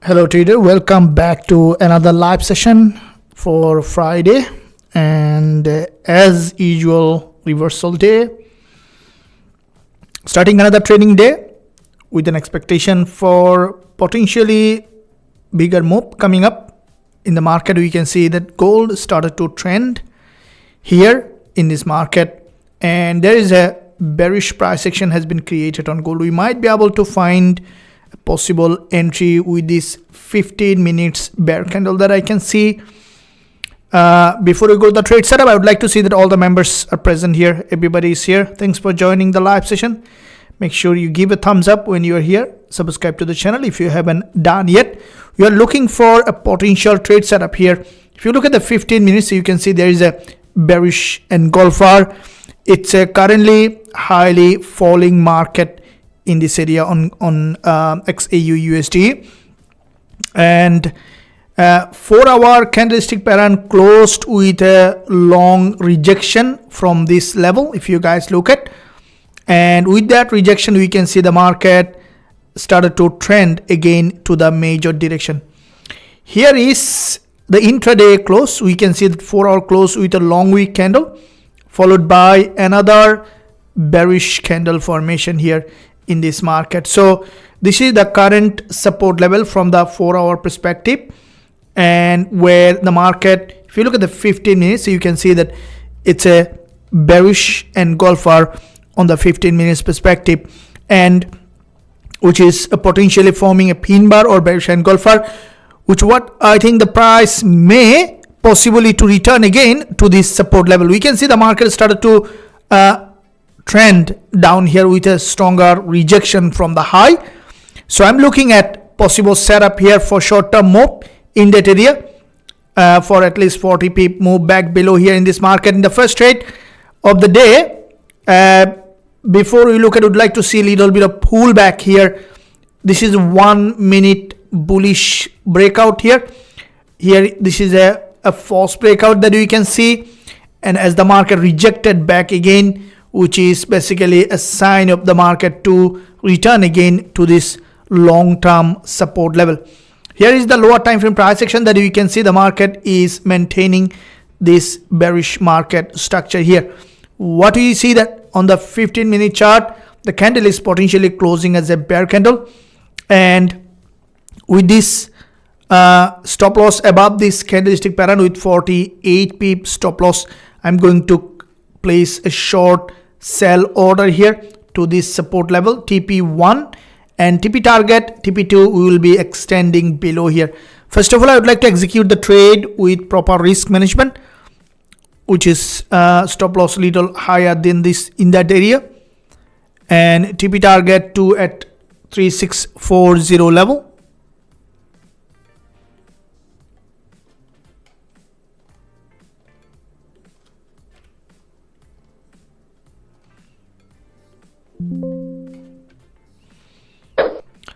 Hello trader, welcome back to another live session for Friday, and as usual reversal day, starting another trading day with an expectation for potentially bigger move coming up in the market. We can see that gold started to trend here in this market, and there is a bearish price action has been created on gold. We might be able to find a possible entry with this 15 minutes bear candle that I can see. Before we go to the trade setup, I would like to see that all the members are present here. Everybody is here. Thanks for joining the live session. Make sure you give a thumbs up when you are here. Subscribe to the channel if you haven't done yet. You are looking for a potential trade setup here. If you look at the 15 minutes, you can see there is a bearish engulfer. It's a currently highly falling market in this area on Xauusd, and 4-hour candlestick pattern closed with a long rejection from this level. If you guys look at, and with that rejection, we can see the market started to trend again to the major direction. Here is the intraday close. We can see that 4-hour close with a long wick candle followed by another bearish candle formation here in this market. So this is the current support level from the 4-hour perspective, and where the market, if you look at the 15 minutes, you can see that it's a bearish engulfer on the 15 minutes perspective, and which is potentially forming a pin bar or bearish engulfer, which what I think the price may possibly to return again to this support level. We can see the market started to trend down here with a stronger rejection from the high. So I'm looking at possible setup here for short-term move in that area for at least 40 pip move back below here in this market in the first trade of the day. Before we look at, would like to see a little bit of pullback here. This is 1 minute bullish breakout here. This is a false breakout that we can see, and as the market rejected back again, which is basically a sign of the market to return again to this long-term support level. Here is the lower time frame price action that you can see the market is maintaining this bearish market structure here. What do you see that on the 15-minute chart, the candle is potentially closing as a bear candle, and with this stop loss above this candlestick pattern with 48 pip stop loss, I'm going to place a short sell order here to this support level TP1, and TP target TP2 we will be extending below here. First of all, I would like to execute the trade with proper risk management, which is stop loss little higher than this in that area, and TP target 2 at 3640 level.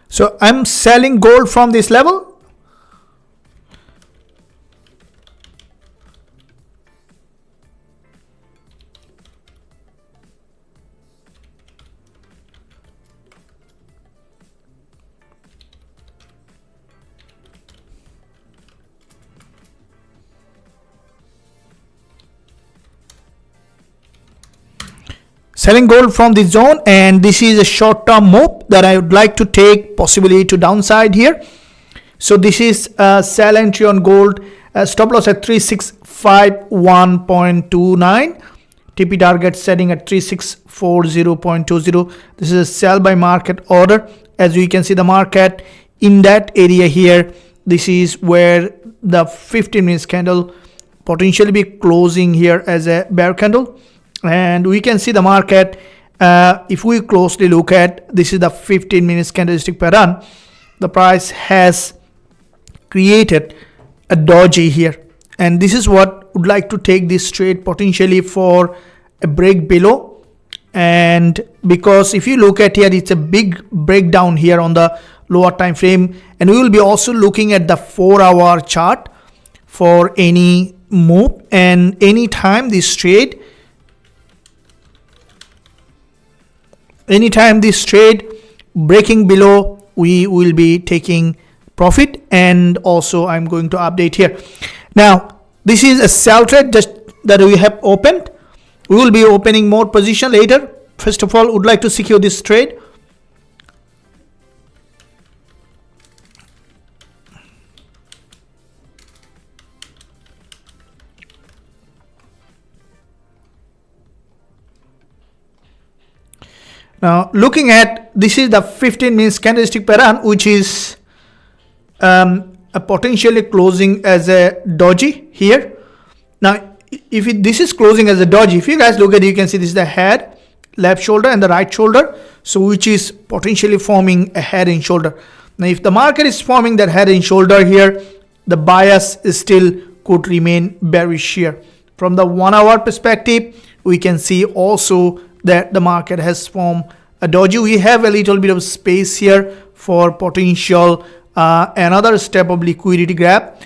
So I'm selling gold from this level. Selling gold from this zone, and this is a short-term move that I would like to take possibly to downside here. So this is a sell entry on gold, stop loss at 3651.29, TP target setting at 3640.20. This is a sell by market order. As you can see the market in that area here, this is where the 15 minutes candle potentially be closing here as a bear candle. And we can see the market, if we closely look at, this is the 15 minutes candlestick pattern. The price has created a doji here, and this is what would like to take this trade potentially for a break below. And because if you look at here, it's a big breakdown here on the lower time frame, and we will be also looking at the 4-hour chart for any move, and anytime this trade breaking below, we will be taking profit, and also I'm going to update here. Now this is a sell trade just that we have opened. We will be opening more position later. First of all, would like to secure this trade. Now looking at, this is the 15 minutes candlestick pattern, which is a potentially closing as a doji here. Now if this is closing as a doji, if you guys look at it, you can see this is the head, left shoulder and the right shoulder, so which is potentially forming a head and shoulder. Now if the market is forming that head and shoulder here, the bias is still could remain bearish here. From the 1 hour perspective, we can see also that the market has formed a doji. We have a little bit of space here for potential another step of liquidity grab,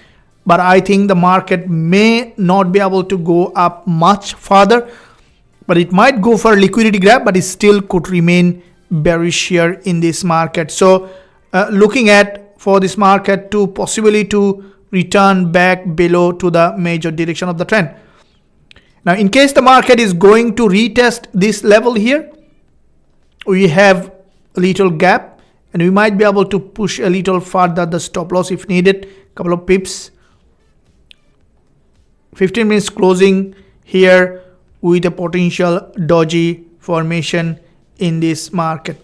but I think the market may not be able to go up much further, but it might go for a liquidity grab, but it still could remain bearish here in this market. So looking at for this market to possibly to return back below to the major direction of the trend. Now in case the market is going to retest this level here, we have a little gap and we might be able to push a little further the stop loss if needed, couple of pips. 15 minutes closing here with a potential doji formation in this market.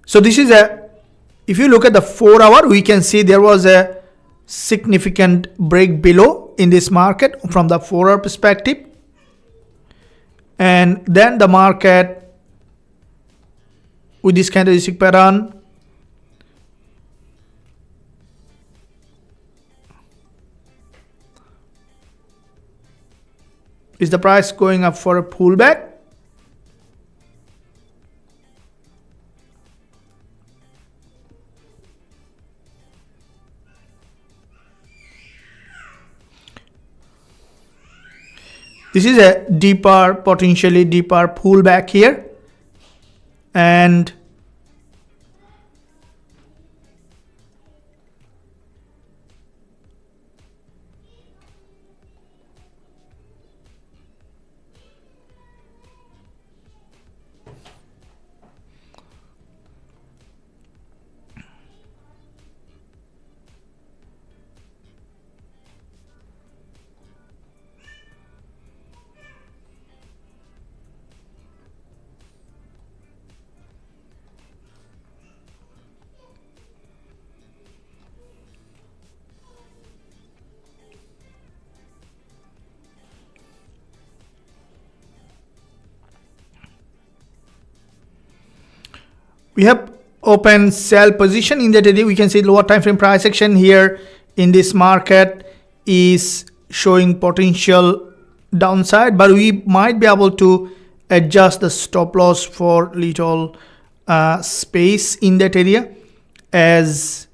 So this is if you look at the 4 hour, we can see there was a significant break below in this market from the 4 hour perspective, and then the market with this candlestick pattern is the price going up for a pullback. This is a deeper, potentially deeper pullback here, and we have open sell position in that area. We can see lower time frame price action here in this market is showing potential downside, but we might be able to adjust the stop loss for little space in that area, as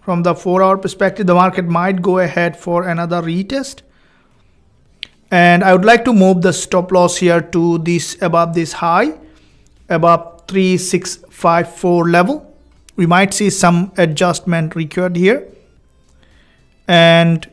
from the 4 hour perspective the market might go ahead for another retest, and I would like to move the stop loss here to this above this high, above 3654 level. We might see some adjustment required here, and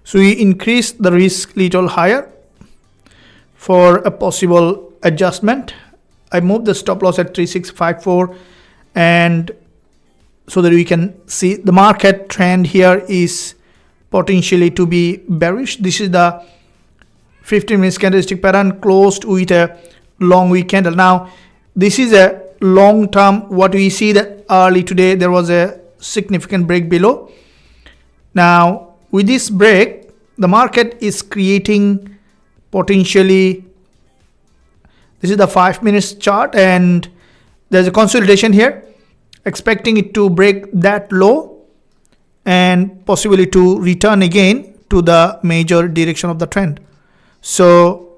so we increase the risk little higher for a possible adjustment. I moved the stop loss at 3654, and so that we can see the market trend here is potentially to be bearish. This is the 15 minutes candlestick pattern closed with a long wick candle. Now this is a long term. What we see that early today there was a significant break below. Now with this break, the market is creating potentially, this is the 5 minutes chart, and there's a consolidation here, expecting it to break that low and possibly to return again to the major direction of the trend. So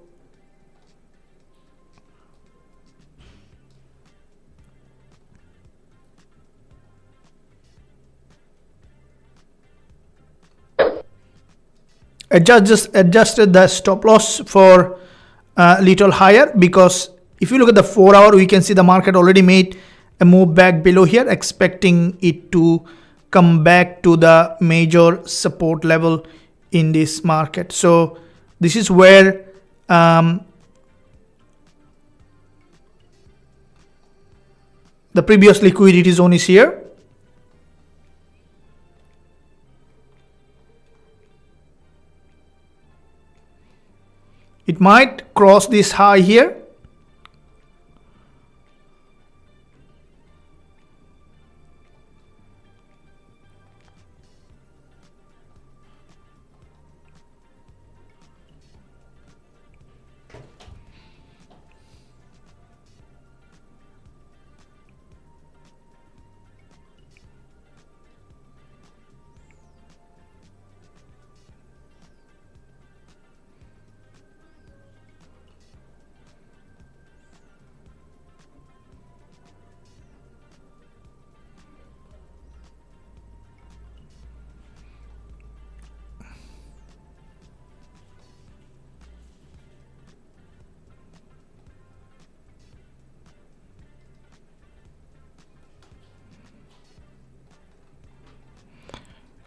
just adjusted the stop loss for a little higher, because if you look at the 4 hour, we can see the market already made a move back below here, expecting it to come back to the major support level in this market. So this is where the previous liquidity zone is here. It might cross this high here.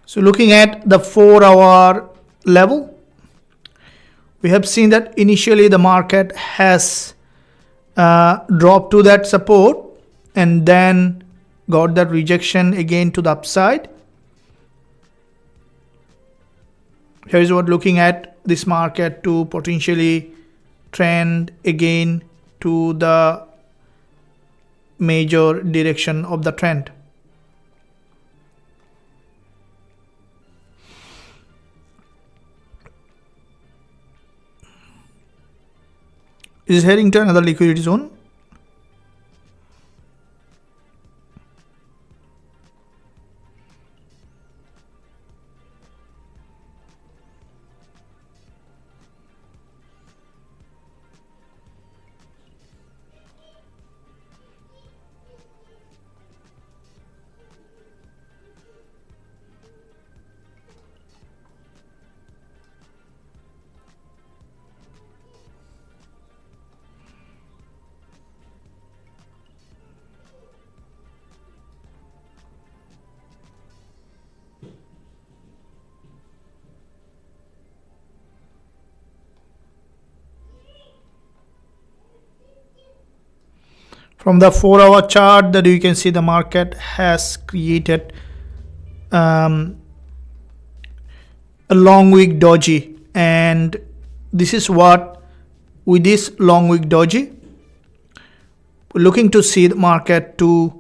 So looking at the 4 hour level, we have seen that initially the market has dropped to that support and then got that rejection again to the upside. Here is what looking at this market to potentially trend again to the major direction of the trend. Is heading to another liquidity zone. From the 4 hour chart, that you can see the market has created a long wick doji, and this is what with this long wick doji, we're looking to see the market to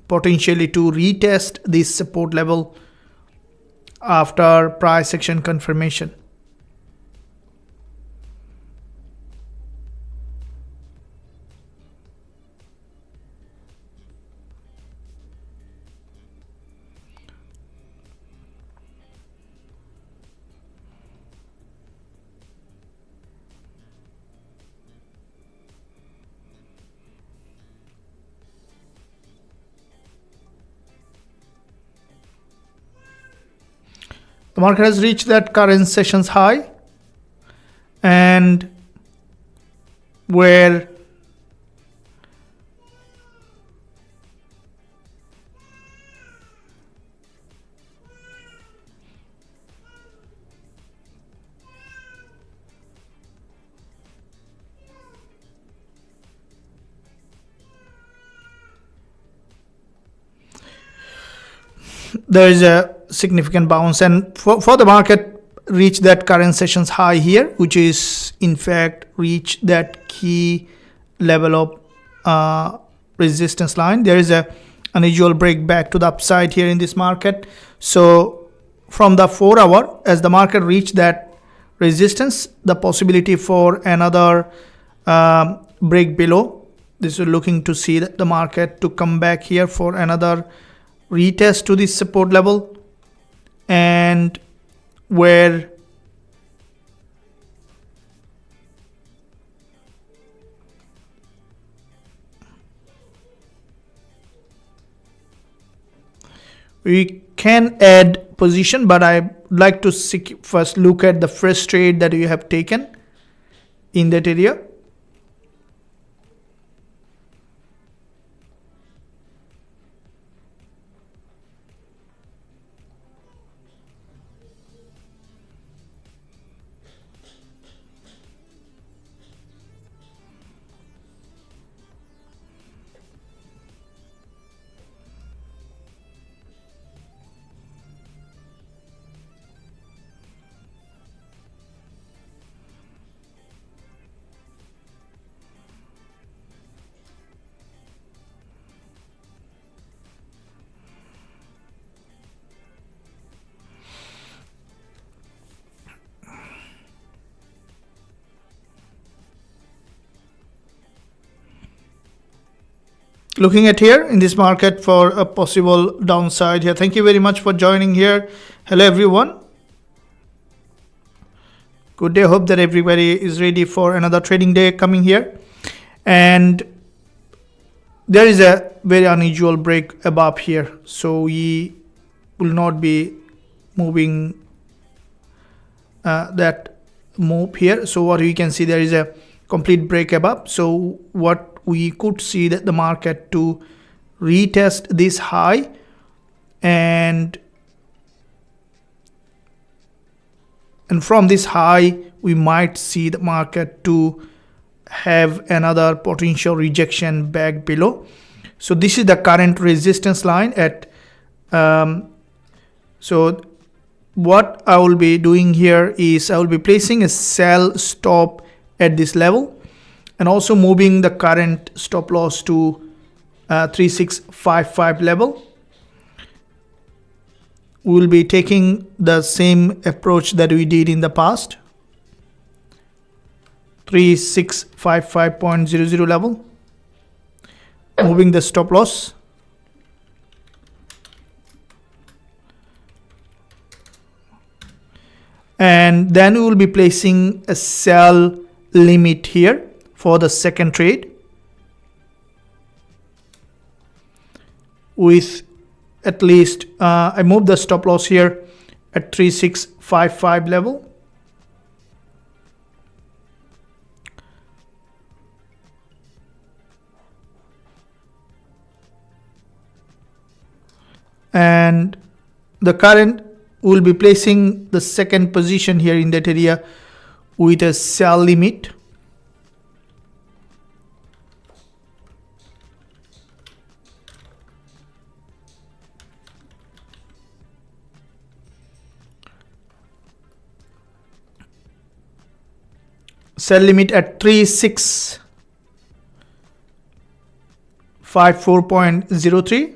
potentially to retest this support level after price action confirmation. The market has reached that current session's high, and where there is a significant bounce, and for the market reach that current session's high here, which is in fact reach that key level of resistance line, there is a unusual break back to the upside here in this market. So from the 4 hour, as the market reached that resistance, the possibility for another break below, this is looking to see that the market to come back here for another retest to this support level, and where we can add position, but I like to first look at the fresh trade that you have taken in that area. Looking at here in this market for a possible downside here. Thank you very much for joining here. Hello everyone. Good day. Hope that everybody is ready for another trading day coming here. And there is a very unusual break above here. So we will not be moving that move here. So what we can see, there is a complete break above. So what we could see that the market to retest this high, and from this high we might see the market to have another potential rejection back below. So this is the current resistance line at so what I will be doing here is I will be placing a sell stop at this level, and also moving the current stop loss to 3655 level. We will be taking the same approach that we did in the past, 3655.00 level, moving the stop loss. And then we will be placing a sell limit here for the second trade with at least I moved the stop loss here at 3655 level. And the current will be placing the second position here in that area with a sell limit. Sell limit at 3654.03.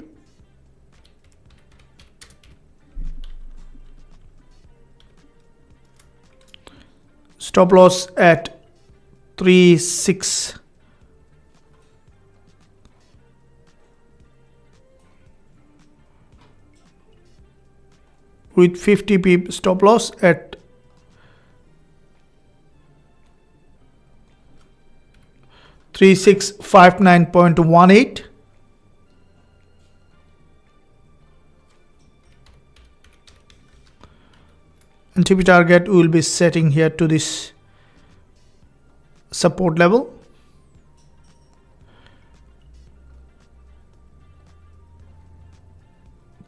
Stop loss at 36 with 50 pip stop loss at 3659.18. And TP target will be setting here to this support level.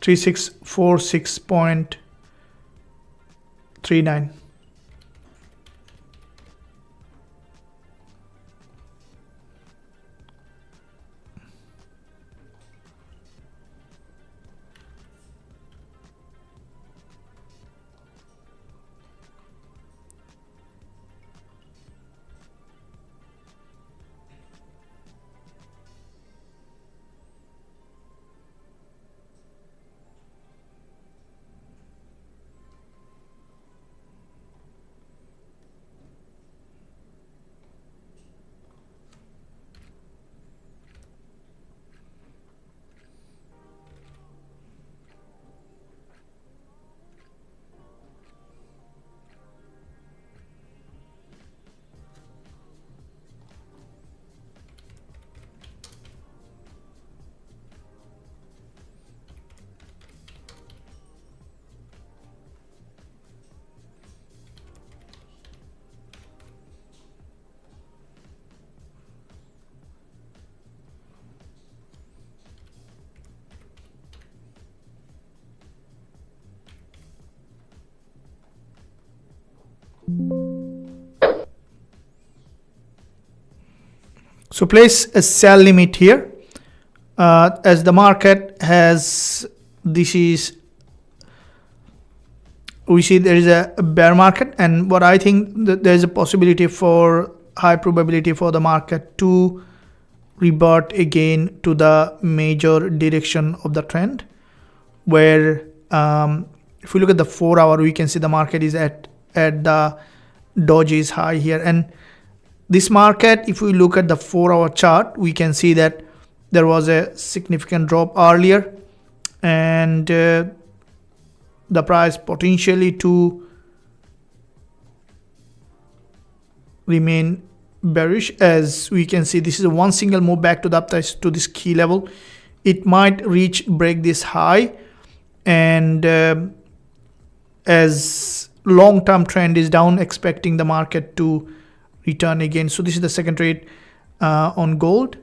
$3646.39. So place a sell limit here, as the market has, we see there is a bear market, and what I think that there is a possibility for high probability for the market to revert again to the major direction of the trend, where if we look at the 4 hour, we can see the market is at the doji's high here. And this market, if we look at the 4 hour chart, we can see that there was a significant drop earlier, and the price potentially to remain bearish. As we can see, this is a one single move back to the upside to this key level. It might break this high, and as long-term trend is down, expecting the market to return again. So this is the second trade on gold.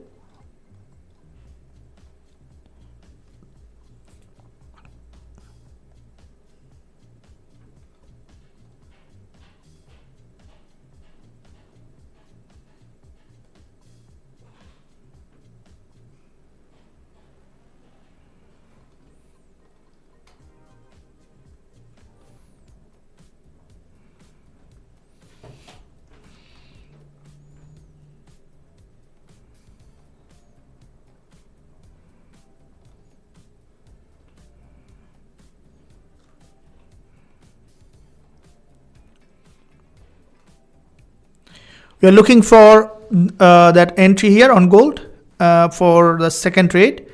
We are looking for that entry here on gold for the second trade.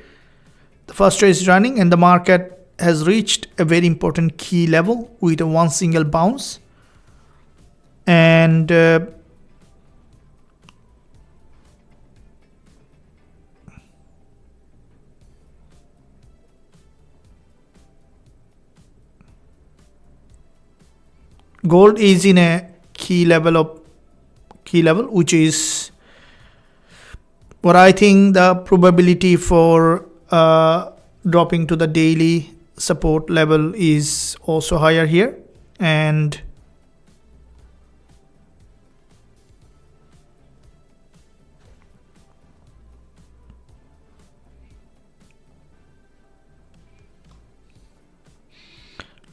The first trade is running, and the market has reached a very important key level with a one single bounce. And gold is in a key level, which is what I think the probability for dropping to the daily support level is also higher here. And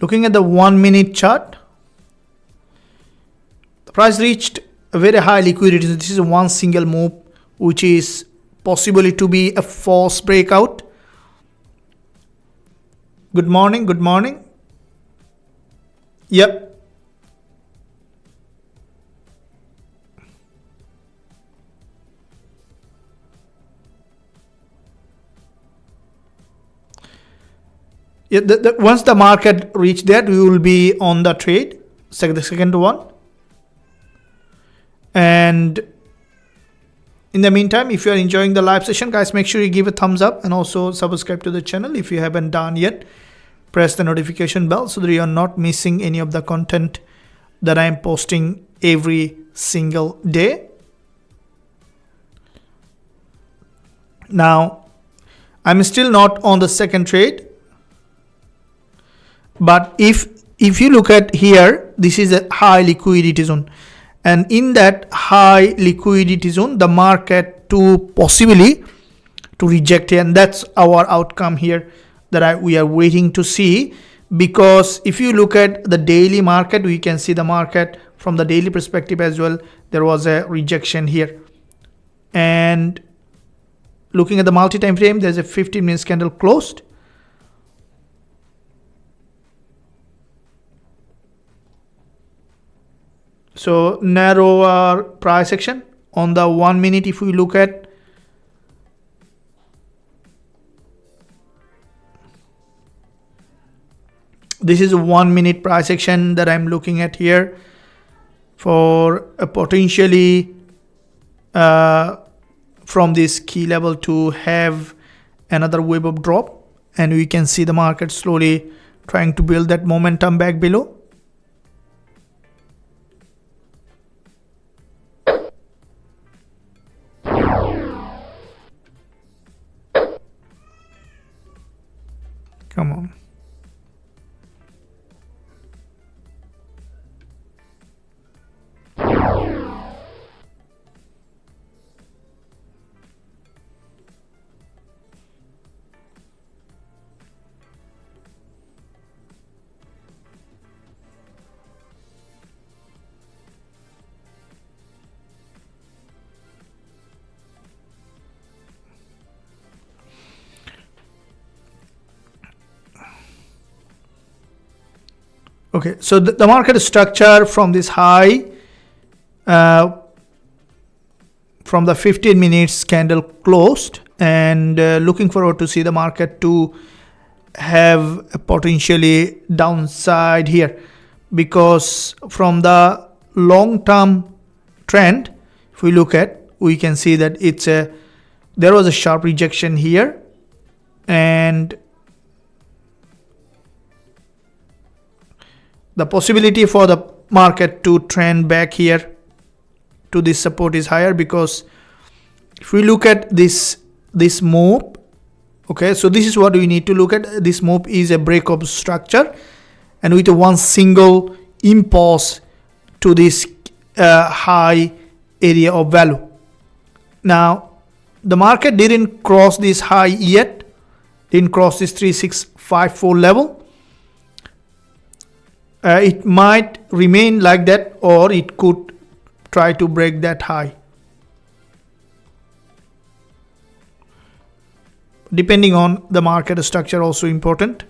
looking at the 1 minute chart, the price reached a very high liquidity. This is one single move, which is possibly to be a false breakout. Good morning. Good morning. Yep. Yeah, once the market reach that, we will be on the trade, the second one. And in the meantime, if you are enjoying the live session, guys, make sure you give a thumbs up and also subscribe to the channel if you haven't done yet. Press the notification bell so that you are not missing any of the content that I am posting every single day. Now, I'm still not on the second trade, but if you look at here, this is a high liquidity zone. And in that high liquidity zone, the market to possibly to reject it, and that's our outcome here that we are waiting to see. Because if you look at the daily market, we can see the market from the daily perspective as well. There was a rejection here, and looking at the multi-time frame, there's a 15 minutes candle closed. So narrower price action on the 1 minute. If we look at, this is a 1 minute price action that I'm looking at here for a potentially from this key level to have another wave of drop, and we can see the market slowly trying to build that momentum back below. Come on. Okay, so the market structure from this high, from the 15 minutes candle closed, and looking forward to see the market to have a potentially downside here, because from the long term trend, if we look at, we can see that there was a sharp rejection here, and the possibility for the market to trend back here to this support is higher, because if we look at this move, okay, so this is what we need to look at. This move is a break of structure, and with one single impulse to this high area of value. Now the market didn't cross this high yet, didn't cross this 3654 level. It might remain like that, or it could try to break that high, depending on the market structure, also important.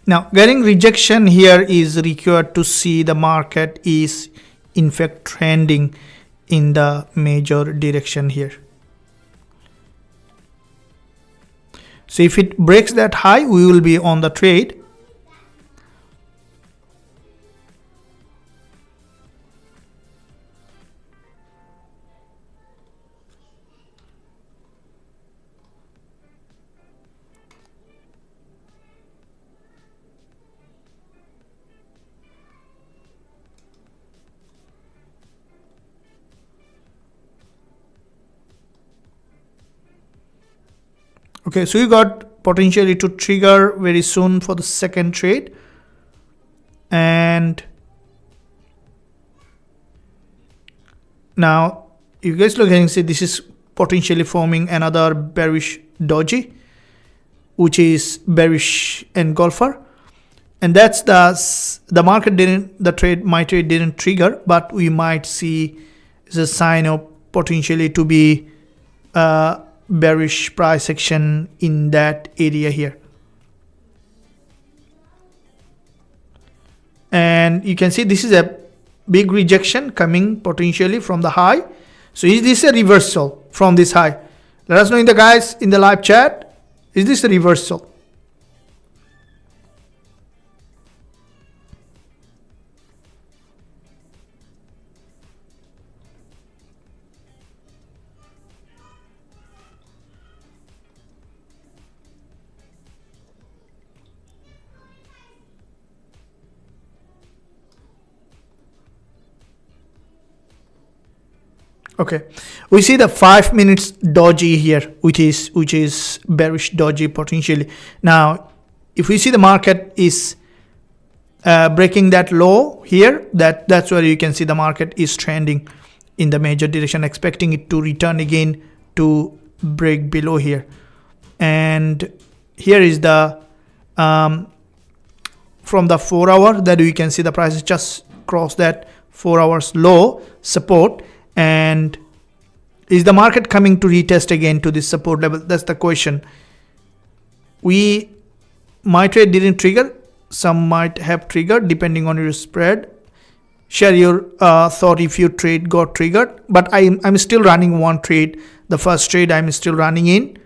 Now, getting rejection here is required to see the market is in fact trending in the major direction here. So if it breaks that high, we will be on the trade. Okay, so you got potentially to trigger very soon for the second trade, and now you guys look and see this is potentially forming another bearish doji, which is bearish engulfer, and that's the market didn't, my trade didn't trigger, but we might see is a sign of potentially to be bearish price action in that area here. And you can see this is a big rejection coming potentially from the high. So is this a reversal from this high? Let us know in the guys in the live chat, is this a reversal? Okay, we see the 5 minutes doji here, which is bearish doji potentially. Now, if we see the market is breaking that low here, that's where you can see the market is trending in the major direction, expecting it to return again to break below here. And here is the from the 4 hour that we can see the price just crossed that 4 hours low support. And is the market coming to retest again to this support level? That's the question. My trade didn't trigger, some might have triggered depending on your spread. Share your thought if your trade got triggered, but I'm still running one trade. The first trade I'm still running in.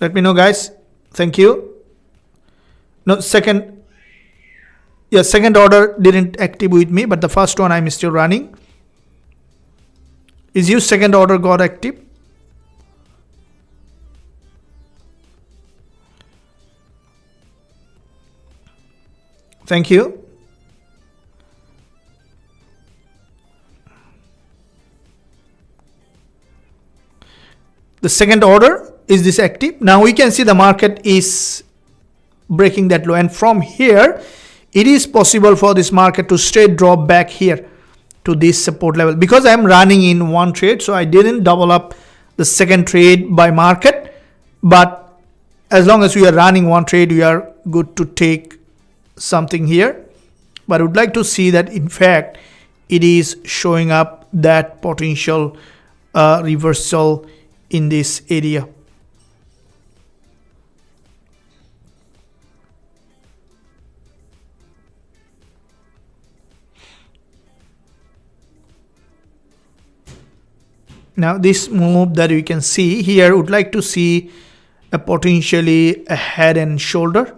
Let me know, guys. Thank you. No, second order didn't active with me, but the first one I'm still running. Is your second order got active? Thank you. The second order is this active. Now we can see the market is breaking that low, and from here it is possible for this market to straight drop back here to this support level. Because I am running in one trade, so I didn't double up the second trade by market, but as long as we are running one trade, we are good to take something here. But I would like to see that in fact it is showing up that potential reversal in this area. Now this move that we can see here, would like to see a potentially a head and shoulder,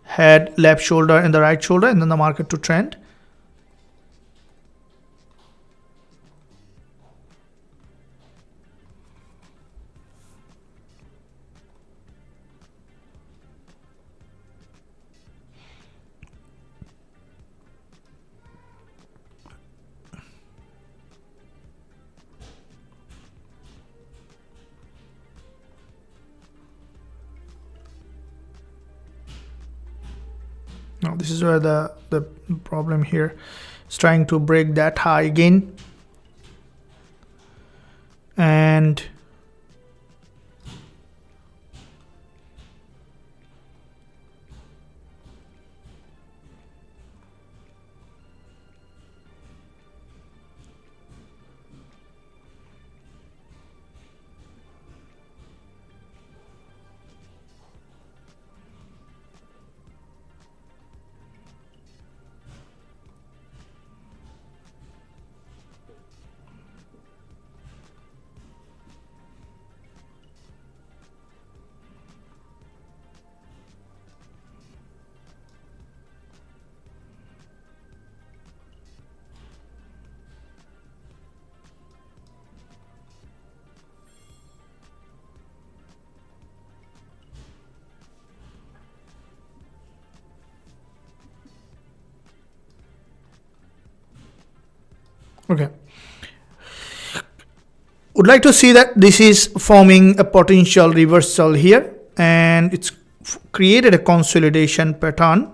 head, left shoulder and the right shoulder, and then the market to trend. Now this is where the problem here is, trying to break that high again, and okay. Would like to see that this is forming a potential reversal here, and it's created a consolidation pattern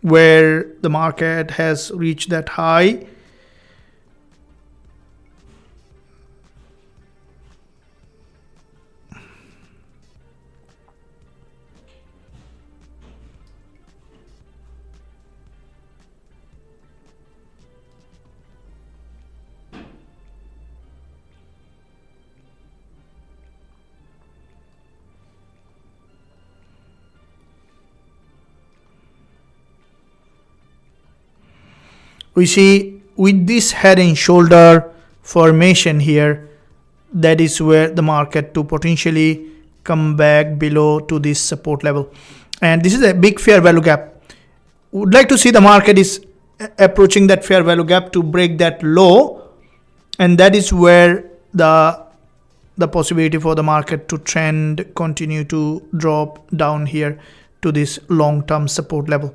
where the market has reached that high. We see with this head and shoulder formation here, that is where the market to potentially come back below to this support level, and this is a big fair value gap. Would like to see the market is approaching that fair value gap to break that low, and that is where the possibility for the market to trend continue to drop down here to this long-term support level.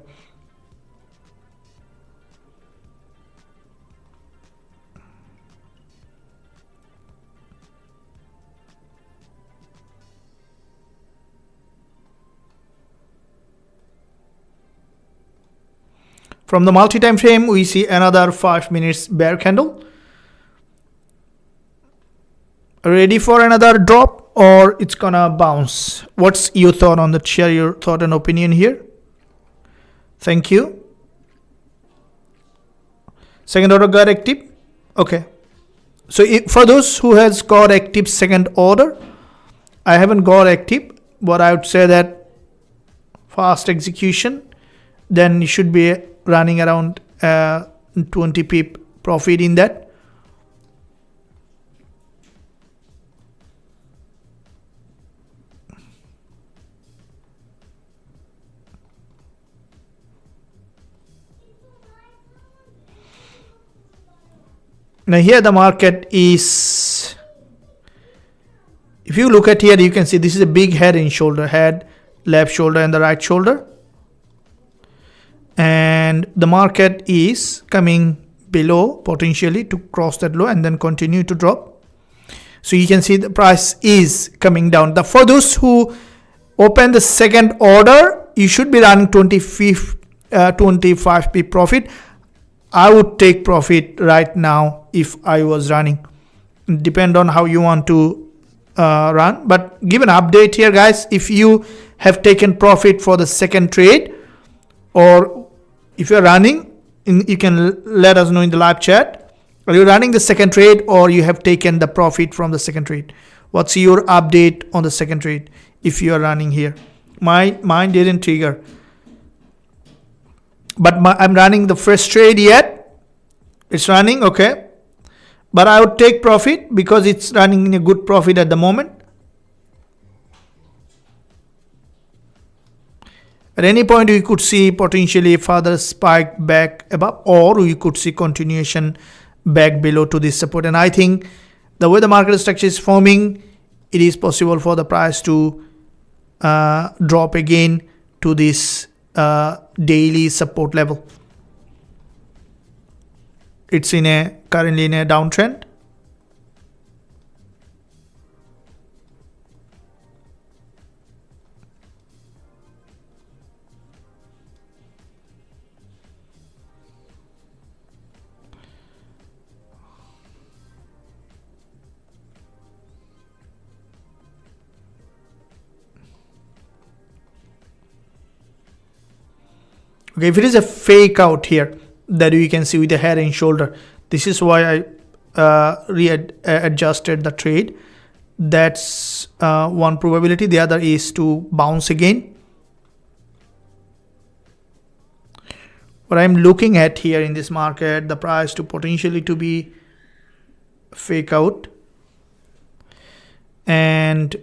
From the multi-time frame, we see another 5 minutes bear candle. Ready for another drop, or it's gonna bounce? What's your thought on that? Share your thought and opinion here. Thank you. Second order got active. Okay. So for those who has got active second order, I haven't got active, but I would say that fast execution, then you should be running around 20 pip profit in that. Now here the market is, if you look at here, you can see this is a big head and shoulder, head, left shoulder and the right shoulder. And the market is coming below potentially to cross that low and then continue to drop. So you can see the price is coming down. For those who open the second order, you should be running 25 p profit. I would take profit right now if I was running. Depend on how you want to run, but give an update here, guys. If you have taken profit for the second trade, or if you're running, you can let us know in the live chat. Are you running the second trade, or you have taken the profit from the second trade? What's your update on the second trade if you are running here? Mine didn't trigger, but I'm running the first trade yet. It's running, okay, but I would take profit because it's running in a good profit at the moment. At any point we could see potentially further spike back above, or we could see continuation back below to this support. And I think the way the market structure is forming, it is possible for the price to drop again to this daily support level. It's currently in a downtrend. Okay, if it is a fake out here that you can see with the head and shoulder, this is why I readjusted the trade. That's one probability. The other is to bounce again. What I'm looking at here in this market, the price to potentially to be fake out, and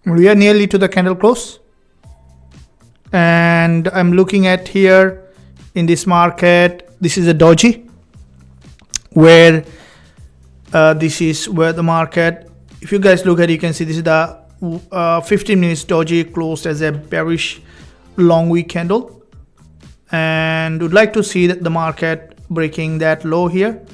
we are nearly to the candle close, and I'm looking at here in this market. This is a doji, where this is where the market, if you guys look at, you can see this is the 15 minutes doji closed as a bearish long wick candle, and would like to see that the market breaking that low here.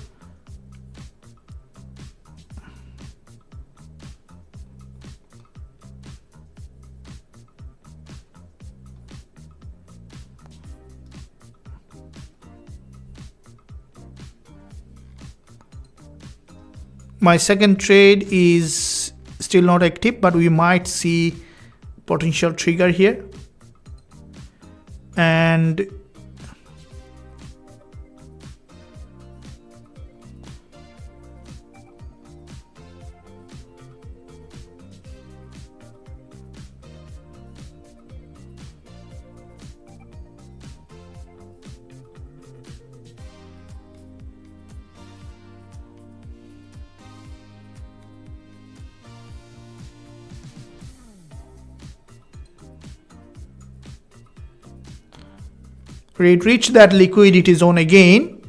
My second trade is still not active, but we might see potential trigger here. And it reached that liquidity zone again.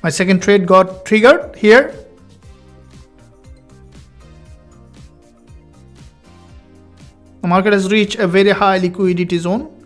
My second trade got triggered here. The market has reached a very high liquidity zone.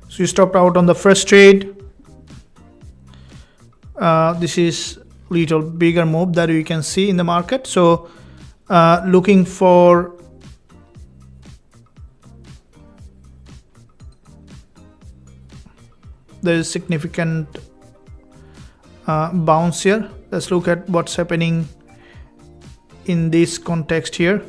So you stopped out on the first trade. This is little bigger move that you can see in the market. So looking for there is significant bounce here. Let's look at what's happening in this context here.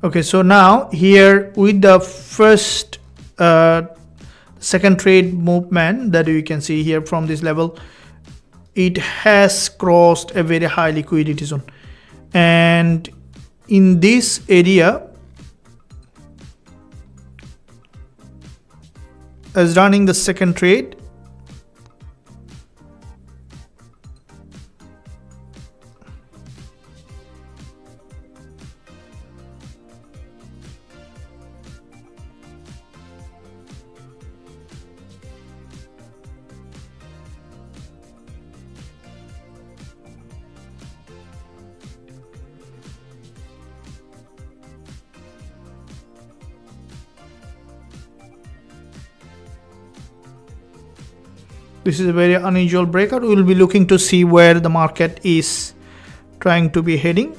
Okay, so now here with the first second trade movement that you can see here from this level, it has crossed a very high liquidity zone, and in this area as running the second trade, This is a very unusual breakout. We will be looking to see where the market is trying to be heading.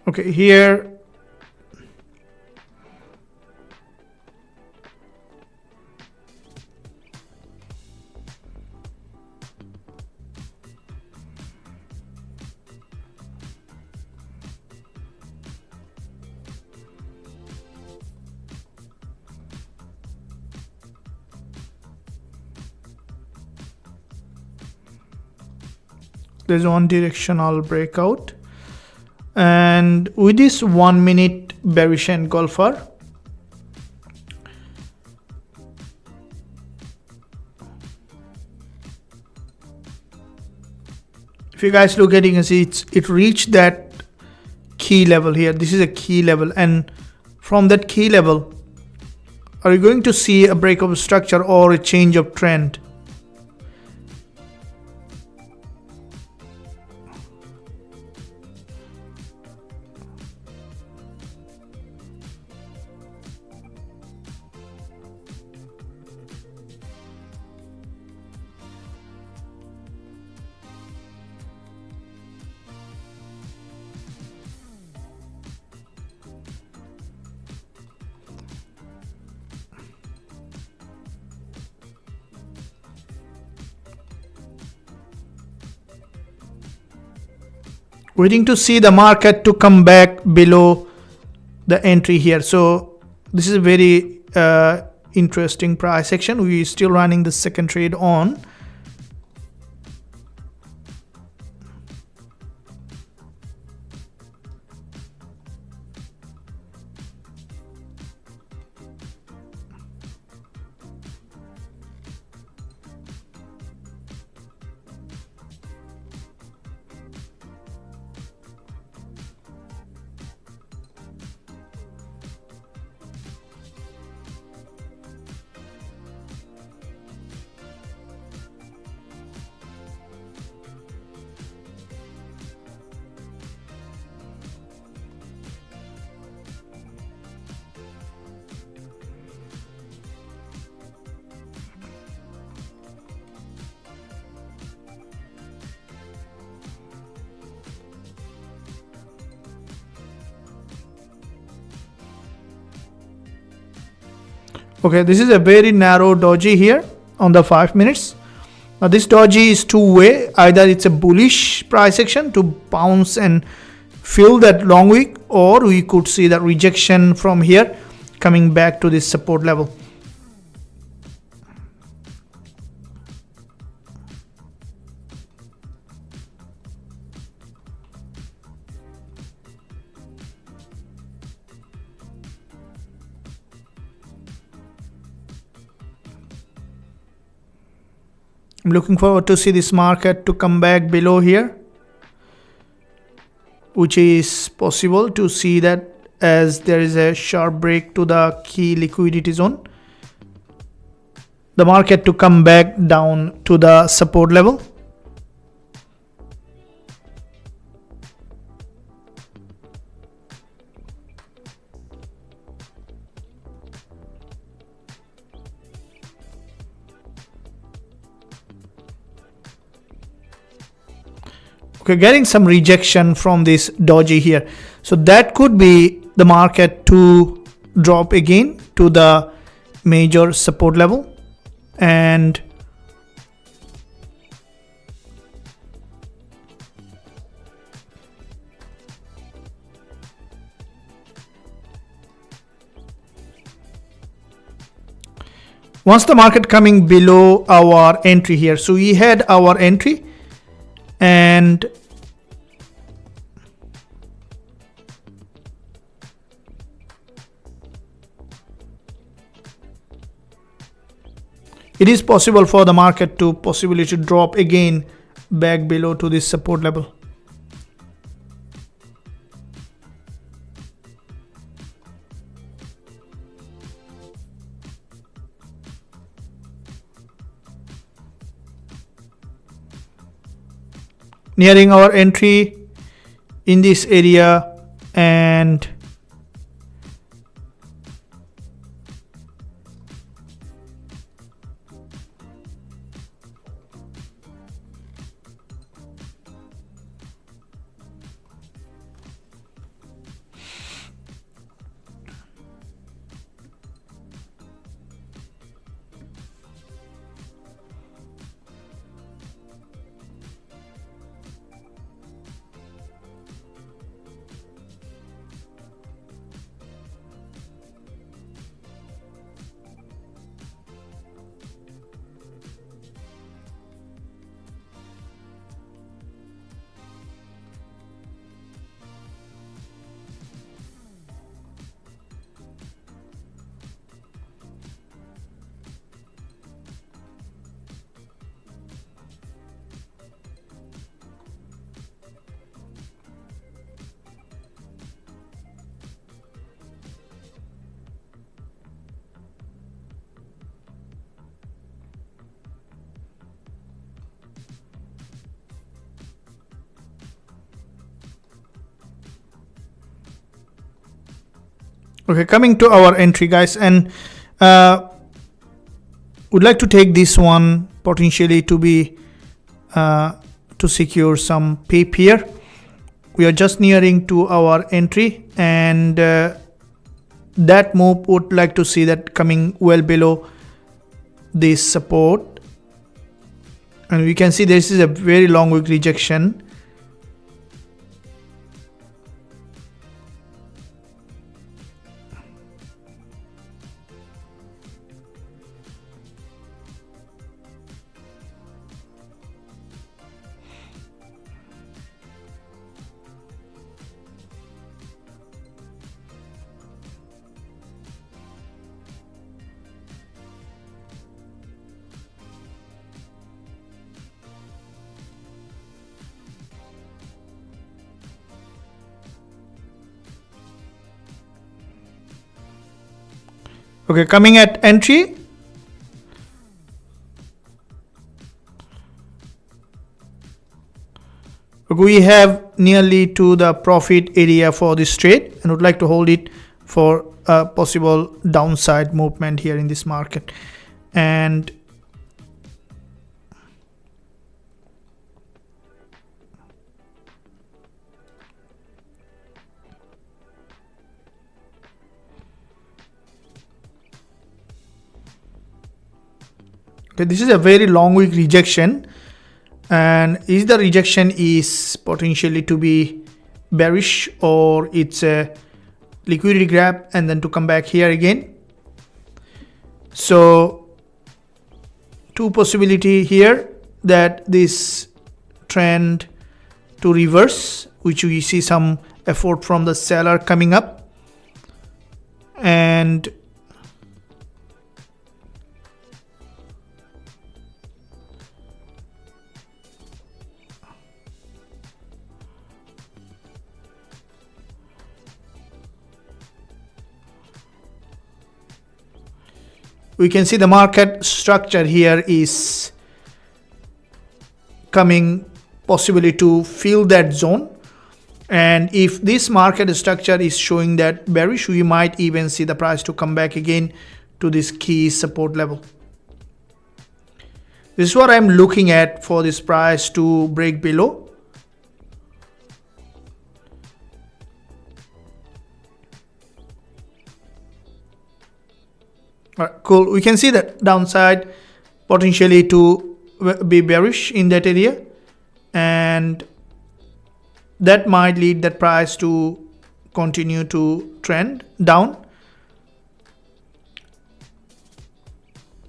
Okay, here there's one directional breakout. And with this 1 minute bearish engulfer, if you guys look at it, you can see it reached that key level here. This is a key level, and from that key level, are you going to see a break of structure or a change of trend? Waiting to see the market to come back below the entry here. So this is a very interesting price action. We're still running the second trade on. Okay, this is a very narrow doji here on the 5 minutes. Now this doji is two-way. Either it's a bullish price action to bounce and fill that long wick, or we could see that rejection from here coming back to this support level. I'm looking forward to see this market to come back below here, which is possible to see that as there is a sharp break to the key liquidity zone. The market to come back down to the support level. Okay, getting some rejection from this doji here. So that could be the market to drop again to the major support level. And once the market coming below our entry here, so we had our entry, and it is possible for the market to possibly to drop again back below to this support level. Nearing our entry in this area, and okay, coming to our entry, guys, and would like to take this one potentially to be to secure some pip here. We are just nearing to our entry, and that move would like to see that coming well below this support, and we can see this is a very long wick rejection. Okay, coming at entry, we have nearly to the profit area for this trade, and would like to hold it for a possible downside movement here in this market. And okay, this is a very long wick rejection, and is the rejection is potentially to be bearish, or it's a liquidity grab and then to come back here again. So two possibility here, that this trend to reverse, which we see some effort from the seller coming up, and we can see the market structure here is coming possibly to fill that zone, and if this market structure is showing that bearish, we might even see the price to come back again to this key support level. This is what I'm looking at for this price to break below. All right, cool. We can see that downside potentially to be bearish in that area, and that might lead that price to continue to trend down.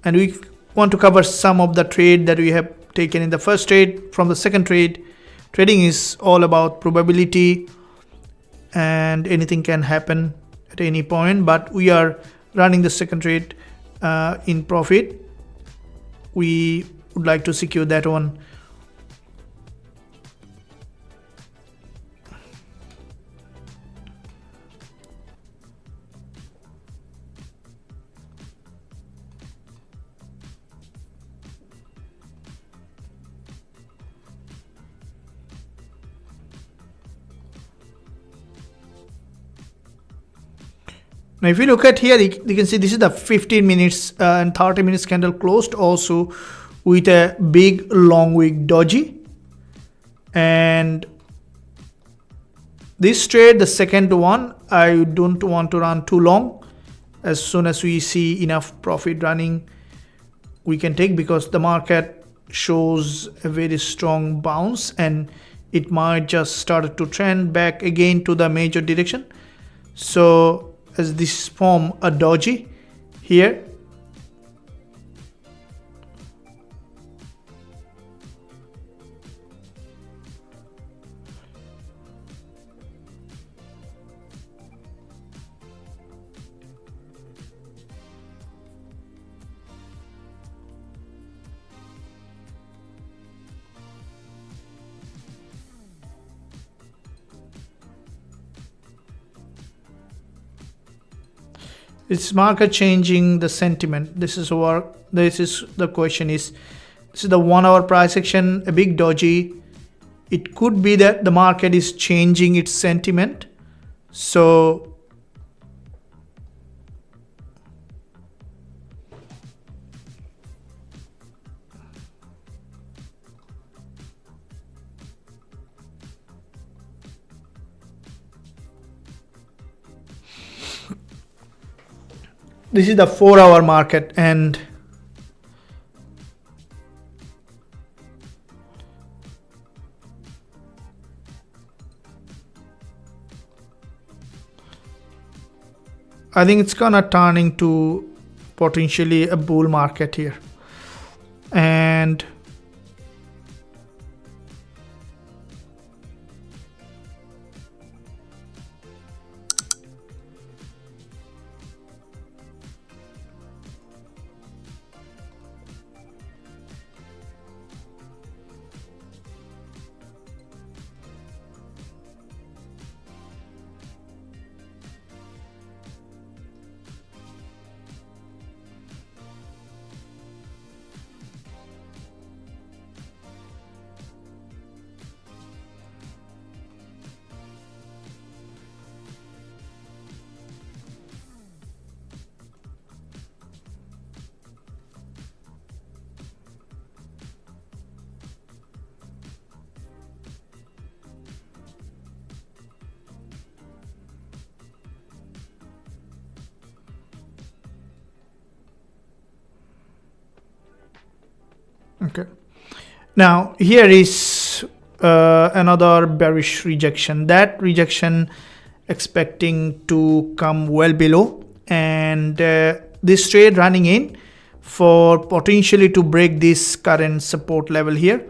And we want to cover some of the trade that we have taken in the first trade. From the second trade, trading is all about probability, and anything can happen at any point, but we are running the second trade in profit. we would like to secure that one. Now if you look at here, you can see this is the 15 minutes and 30 minutes candle closed also with a big long wick doji. And this trade, the second one, I don't want to run too long. As soon as we see enough profit running, we can take, because the market shows a very strong bounce and it might just start to trend back again to the major direction. So as this form a doji here, it's market changing the sentiment. This is the question is, this is the 1 hour price action, a big doji. It could be that the market is changing its sentiment. So this is the 4 hour market, and I think it's gonna turn into potentially a bull market here. And okay, now here is another bearish rejection. That rejection expecting to come well below, and this trade running in for potentially to break this current support level here,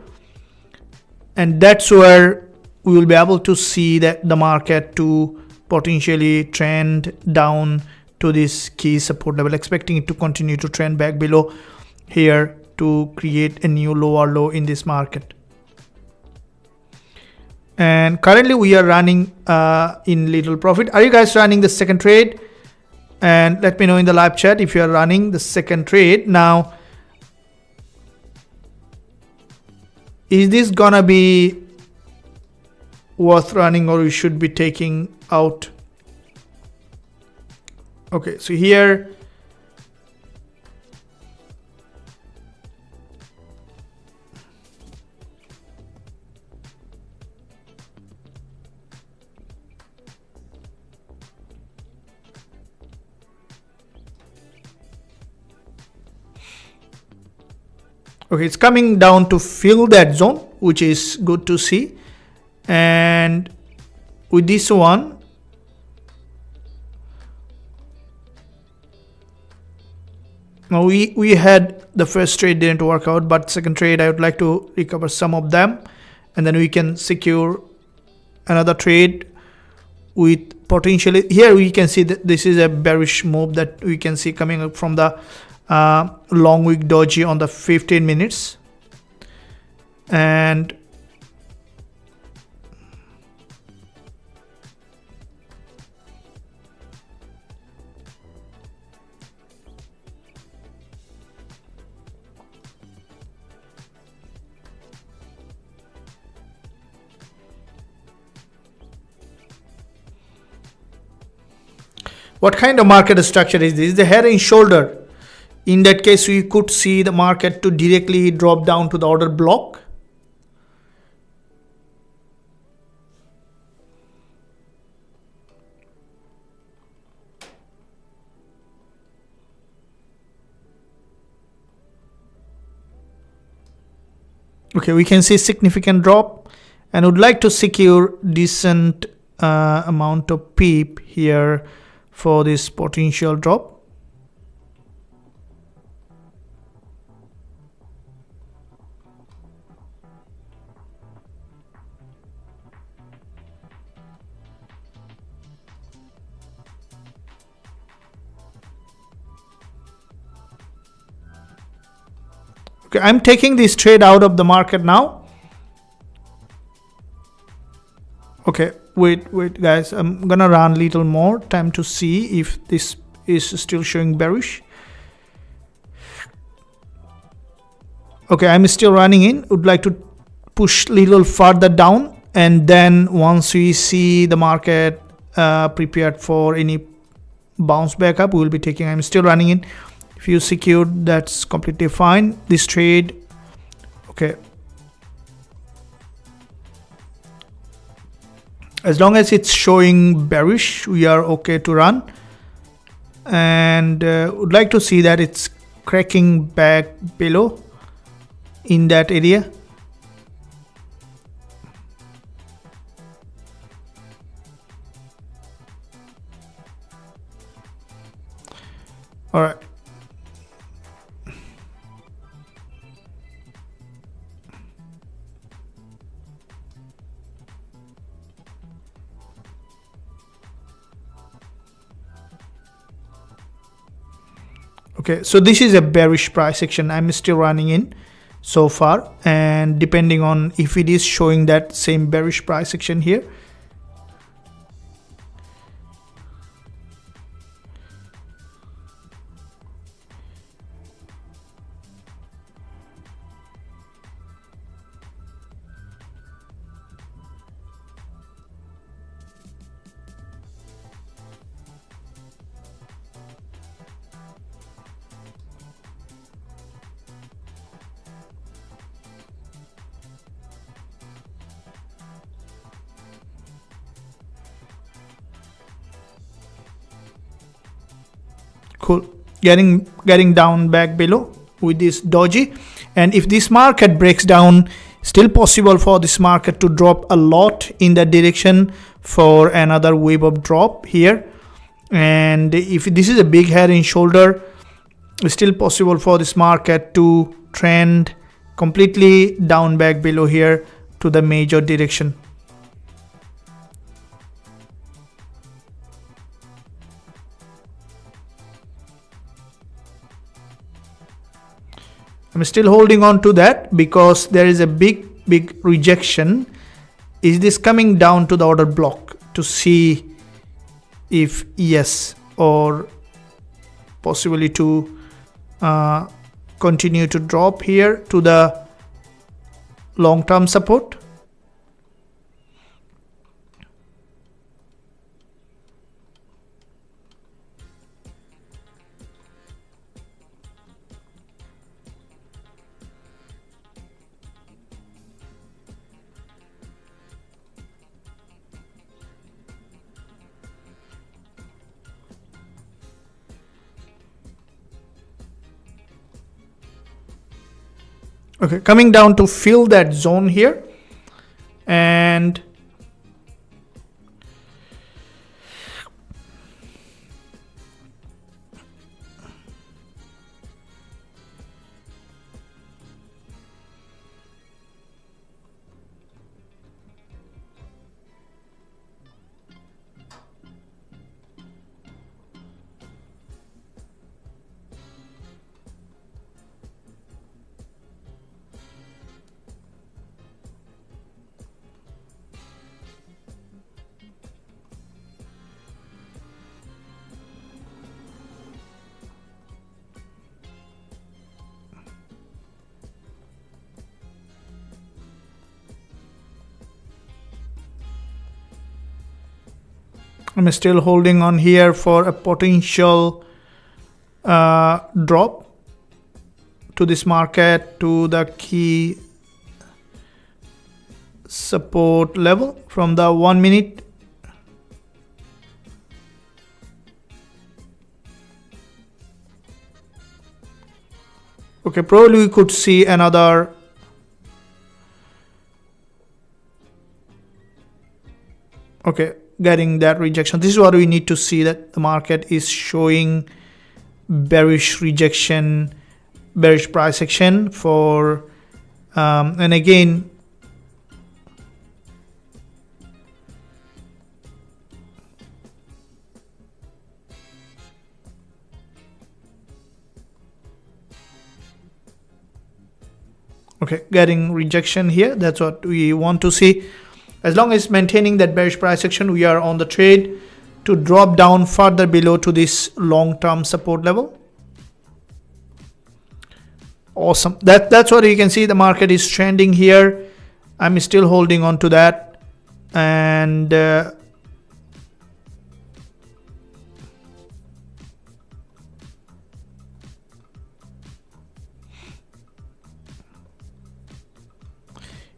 and that's where we will be able to see that the market to potentially trend down to this key support level, expecting it to continue to trend back below here to create a new lower low in this market. And currently we are running in little profit. Are you guys running the second trade? And let me know in the live chat if you are running the second trade. Now, is this gonna be worth running, or you should be taking out? Okay, so here okay, it's coming down to fill that zone, which is good to see. And with this one, now we had the first trade didn't work out, but second trade I would like to recover some of them, and then we can secure another trade with potentially. Here we can see that this is a bearish move that we can see coming up from the long wick doji on the 15 minutes. And what kind of market structure is this? The head and shoulder. In that case, we could see the market to directly drop down to the order block. Okay, we can see significant drop, and would like to secure decent amount of PEEP here for this potential drop. Okay, I'm taking this trade out of the market now. Okay, wait guys, I'm gonna run a little more time to see if this is still showing bearish. Okay, I'm still running in. Would like to push a little further down, and then once we see the market prepared for any bounce back up, we will be taking. I'm still running in. If you secured, that's completely fine. This trade, okay, as long as it's showing bearish, we are okay to run. And would like to see that it's cracking back below in that area. All right. Okay, so this is a bearish price action. I'm still running in so far, and depending on if it is showing that same bearish price action here. Cool, getting down back below with this doji. And if this market breaks down, still possible for this market to drop a lot in that direction for another wave of drop here. And if this is a big head and shoulder, it's still possible for this market to trend completely down back below here to the major direction. I'm still holding on to that because there is a big rejection. Is this coming down to the order block to see if yes, or possibly to continue to drop here to the long-term support? Okay, coming down to fill that zone here, and I'm still holding on here for a potential drop to this market to the key support level from the 1 minute. Okay, probably we could see another getting that rejection. This is what we need to see, that the market is showing bearish rejection, bearish price action for and again getting rejection here. That's what we want to see. As long as maintaining that bearish price action, we are on the trade to drop down further below to this long-term support level. Awesome. That's what you can see. The market is trending here. I'm still holding on to that, and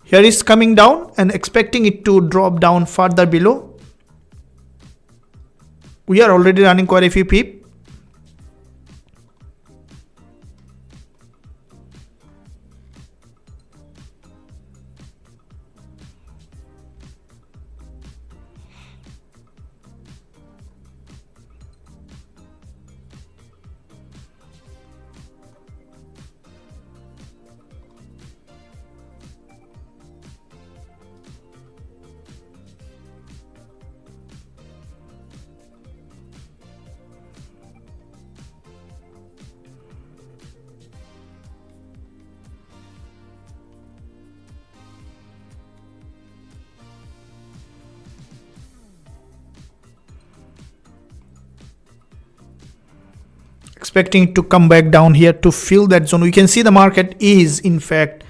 here is coming down and expecting it to drop down further below. We are already running quite a few pip. Expecting it to come back down here to fill that zone. We can see the market is in fact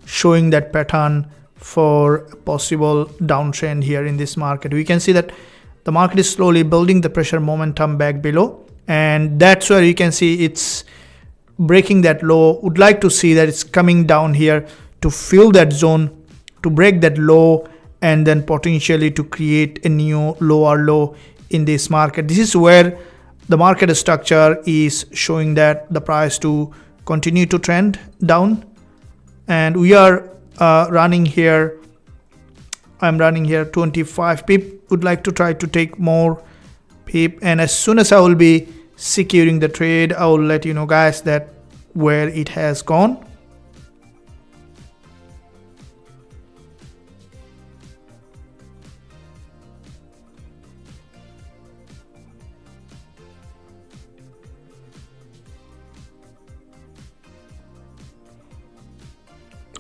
showing that pattern for a possible downtrend here in this market. We can see that the market is slowly building the pressure momentum back below, and that's where you can see it's breaking that low. Would like to see that it's coming down here to fill that zone, to break that low, and then potentially to create a new lower low in this market. This is where the market structure is showing that the price to continue to trend down, and we are running here. I'm running here 25 pip. Would like to try to take more pip, and as soon as I will be securing the trade, I will let you know guys that where it has gone.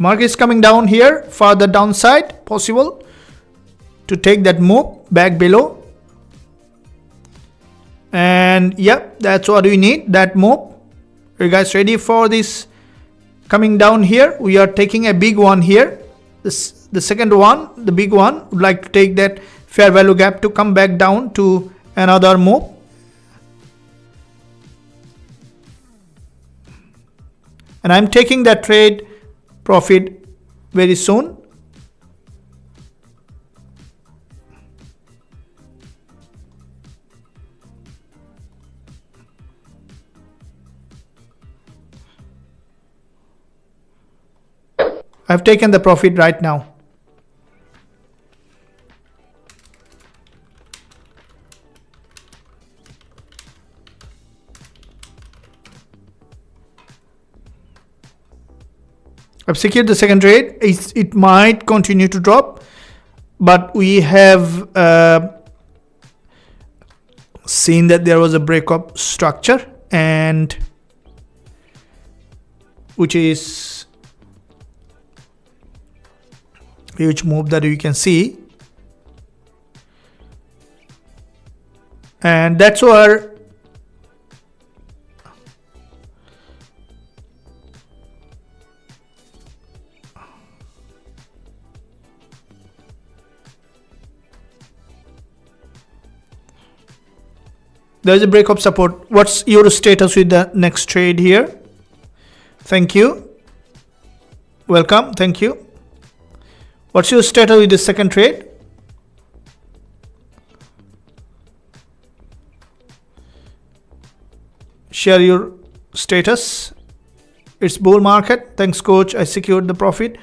Market is coming down here, further downside possible to take that move back below. And yep, that's what we need, that move. Are you guys ready for this coming down here? We are taking a big one here. The second one, the big one, would like to take that fair value gap to come back down to another move. And I'm taking that trade profit very soon. I've taken the profit right now. I've secured the second trade. It might continue to drop, but we have seen that there was a breakup structure, and which is huge move that you can see, and that's where There's a break of support. What's your status with the next trade here? Thank you. Welcome. Thank you. What's your status with the second trade? Share your status. It's bull market. Thanks, coach. I secured the profit.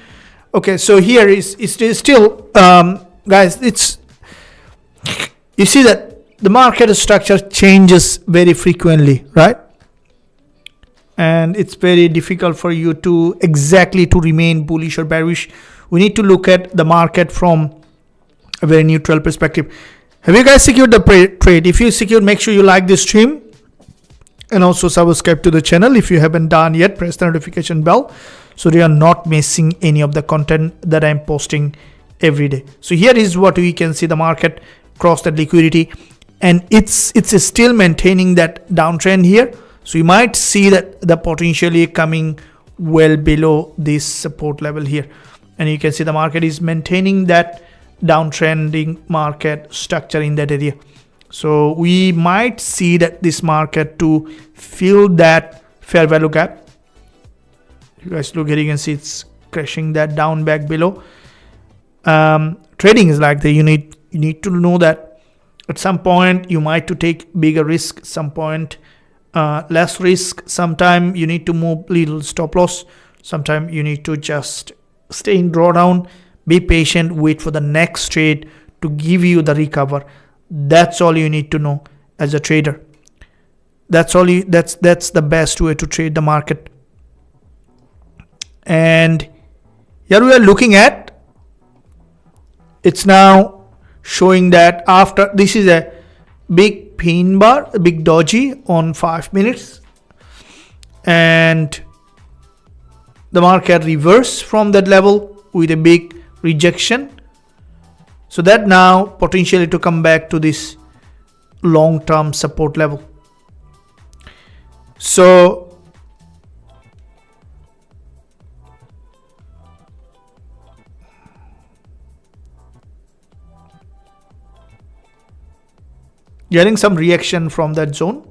Okay, so here is still, guys. It's, you see that the market structure changes very frequently, right? And it's very difficult for you to exactly to remain bullish or bearish. We need to look at the market from a very neutral perspective. Have you guys secured the trade? If you secured, make sure you like this stream and also subscribe to the channel. If you haven't done yet, press the notification bell so you are not missing any of the content that I'm posting every day. So here is what we can see: the market crossed that liquidity, and it's still maintaining that downtrend here. So you might see that the potentially coming well below this support level here, and you can see the market is maintaining that downtrending market structure in that area. So we might see that this market to fill that fair value gap. You guys look here, you can see it's crashing that down back below. Trading is like that. You need to know that at some point you might to take bigger risk, some point less risk. Sometime you need to move little stop loss. Sometime you need to just stay in drawdown, be patient, wait for the next trade to give you the recover. That's all you need to know as a trader. That's all you, that's the best way to trade the market. And here we are looking at, it's now showing that after this is a big pin bar, a big doji on 5 minutes, and the market reversed from that level with a big rejection. So that now potentially to come back to this long-term support level. So getting some reaction from that zone.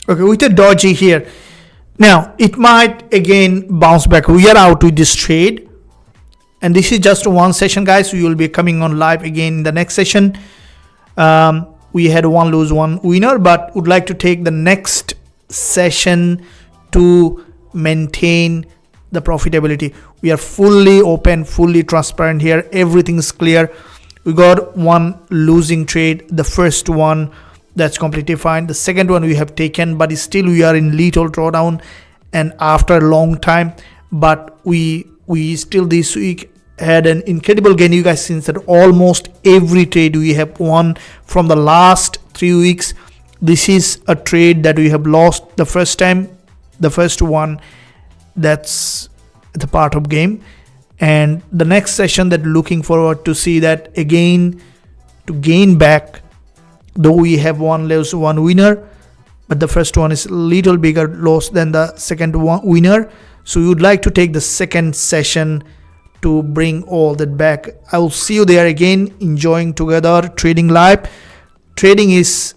Okay, with a doji here. Now it might again bounce back. We are out with this trade, and this is just one session, guys. We will be coming on live again in the next session. We had one lose, one winner, but would like to take the next session to maintain the profitability. We are fully open, fully transparent here. Everything is clear. We got one losing trade, the first one. That's completely fine. The second one we have taken, but still we are in little drawdown and after a long time. But we still this week had an incredible gain. You guys seen that almost every trade we have won from the last 3 weeks. This is a trade that we have lost the first time, the first one. That's the part of game. And the next session that looking forward to see that again to gain back. Though we have one loss, one winner, but the first one is a little bigger loss than the second one winner. So we would like to take the second session to bring all that back. I will see you there again, enjoying together, trading live. Trading is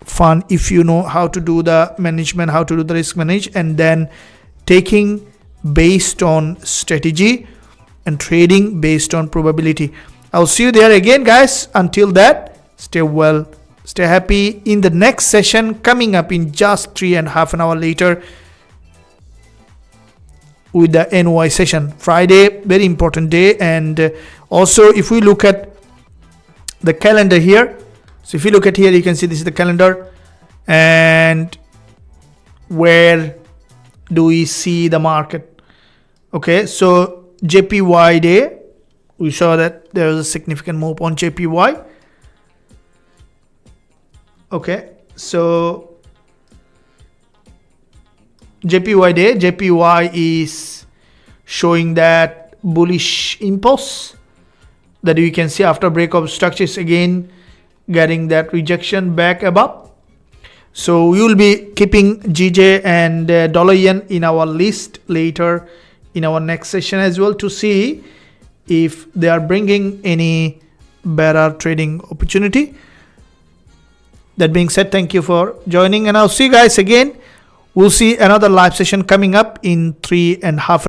fun if you know how to do the management, how to do the risk manage, and then taking based on strategy and trading based on probability. I'll see you there again, guys. Until that, stay well. Stay happy. In the next session coming up in just 3.5 hours later with the NY session. Friday, very important day. And also if we look at the calendar here, so if you look at here, you can see this is the calendar. And where do we see the market? Okay, so JPY day, we saw that there was a significant move on JPY. Okay, so JPY day, JPY is showing that bullish impulse that you can see after break of structures again getting that rejection back above. So we will be keeping GJ and dollar yen in our list later in our next session as well to see if they are bringing any better trading opportunity. That being said, thank you for joining, and I'll see you guys again. We'll see another live session coming up in 3.5